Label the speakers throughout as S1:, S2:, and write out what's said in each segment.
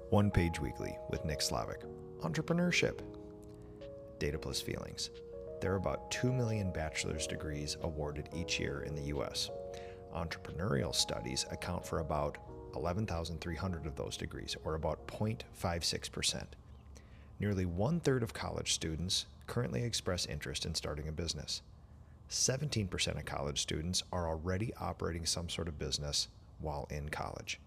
S1: One Page Weekly with Nick Slavik. Entrepreneurship. Data plus feelings. There are about 2 million bachelor's degrees awarded each year in the U.S. Entrepreneurial studies account for about 11,300 of those degrees, or about 0.56%. Nearly 1/3 of college students currently express interest in starting a business. 17% of college students are already operating some sort of business while in college.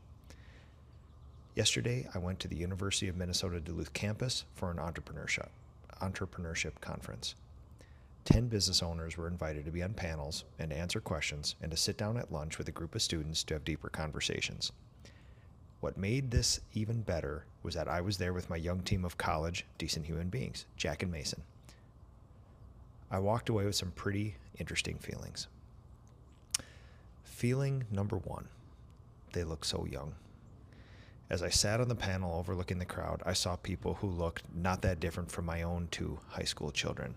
S1: Yesterday, I went to the University of Minnesota Duluth campus for an entrepreneurship conference. 10 business owners were invited to be on panels and to answer questions and to sit down at lunch with a group of students to have deeper conversations. What made this even better was that I was there with my young team of college, decent human beings, Jack and Mason. I walked away with some pretty interesting feelings. Feeling number one, they look so young. As I sat on the panel overlooking the crowd, I saw people who looked not that different from my own two high school children.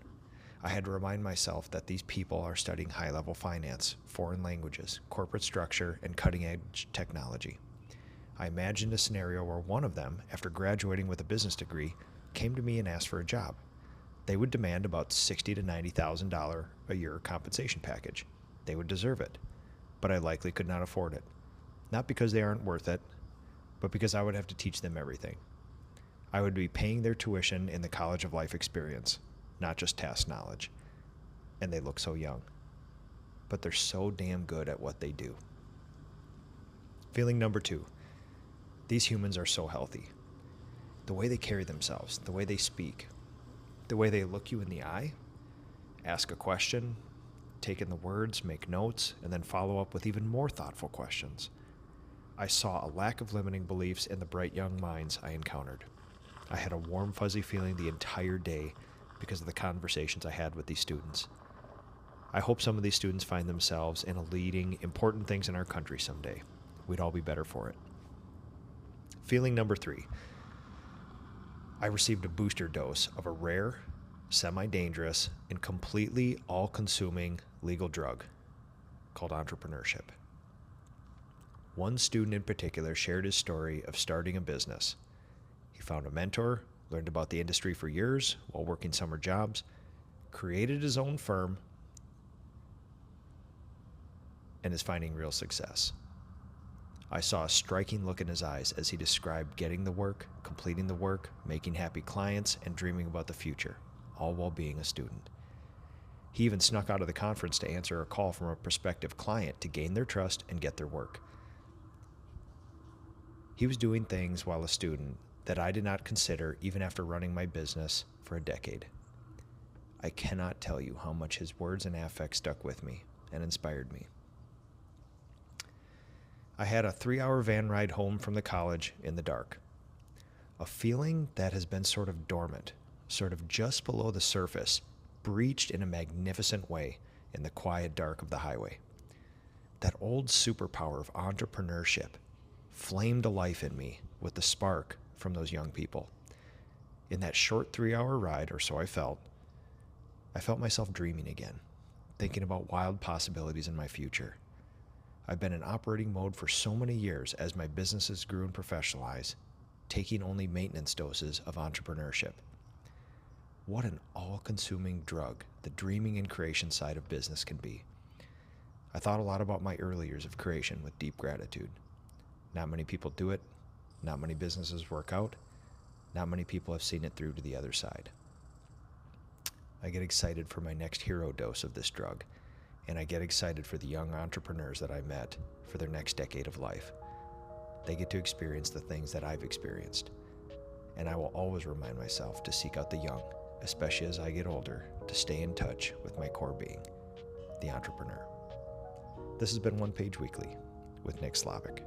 S1: I had to remind myself that these people are studying high-level finance, foreign languages, corporate structure, and cutting-edge technology. I imagined a scenario where one of them, after graduating with a business degree, came to me and asked for a job. They would demand about $60,000 to $90,000 a year compensation package. They would deserve it, but I likely could not afford it. Not because they aren't worth it, but because I would have to teach them everything. I would be paying their tuition in the college of life experience, not just task knowledge. And they look so young, but they're so damn good at what they do. Feeling number two, these humans are so healthy. The way they carry themselves, the way they speak, the way they look you in the eye, ask a question, take in the words, make notes, and then follow up with even more thoughtful questions. I saw a lack of limiting beliefs in the bright young minds I encountered. I had a warm, fuzzy feeling the entire day because of the conversations I had with these students. I hope some of these students find themselves in leading important things in our country someday. We'd all be better for it. Feeling number three, I received a booster dose of a rare, semi-dangerous, and completely all-consuming legal drug called entrepreneurship. One student in particular shared his story of starting a business. He found a mentor, learned about the industry for years while working summer jobs, created his own firm, and is finding real success. I saw a striking look in his eyes as he described getting the work, completing the work, making happy clients, and dreaming about the future, all while being a student. He even snuck out of the conference to answer a call from a prospective client to gain their trust and get their work. He was doing things while a student that I did not consider even after running my business for a decade. I cannot tell you how much his words and affect stuck with me and inspired me. I had a 3-hour van ride home from the college in the dark. A feeling that has been sort of dormant, sort of just below the surface, breached in a magnificent way in the quiet dark of the highway. That old superpower of entrepreneurship flamed to life in me with the spark from those young people. In that short 3-hour ride, or so I felt myself dreaming again, thinking about wild possibilities in my future. I've been in operating mode for so many years as my businesses grew and professionalized, taking only maintenance doses of entrepreneurship. What an all-consuming drug the dreaming and creation side of business can be. I thought a lot about my early years of creation with deep gratitude. Not many people do it. Not many businesses work out. Not many people have seen it through to the other side. I get excited for my next hero dose of this drug, and I get excited for the young entrepreneurs that I met for their next decade of life. They get to experience the things that I've experienced, and I will always remind myself to seek out the young, especially as I get older, to stay in touch with my core being, the entrepreneur. This has been One Page Weekly with Nick Slavik.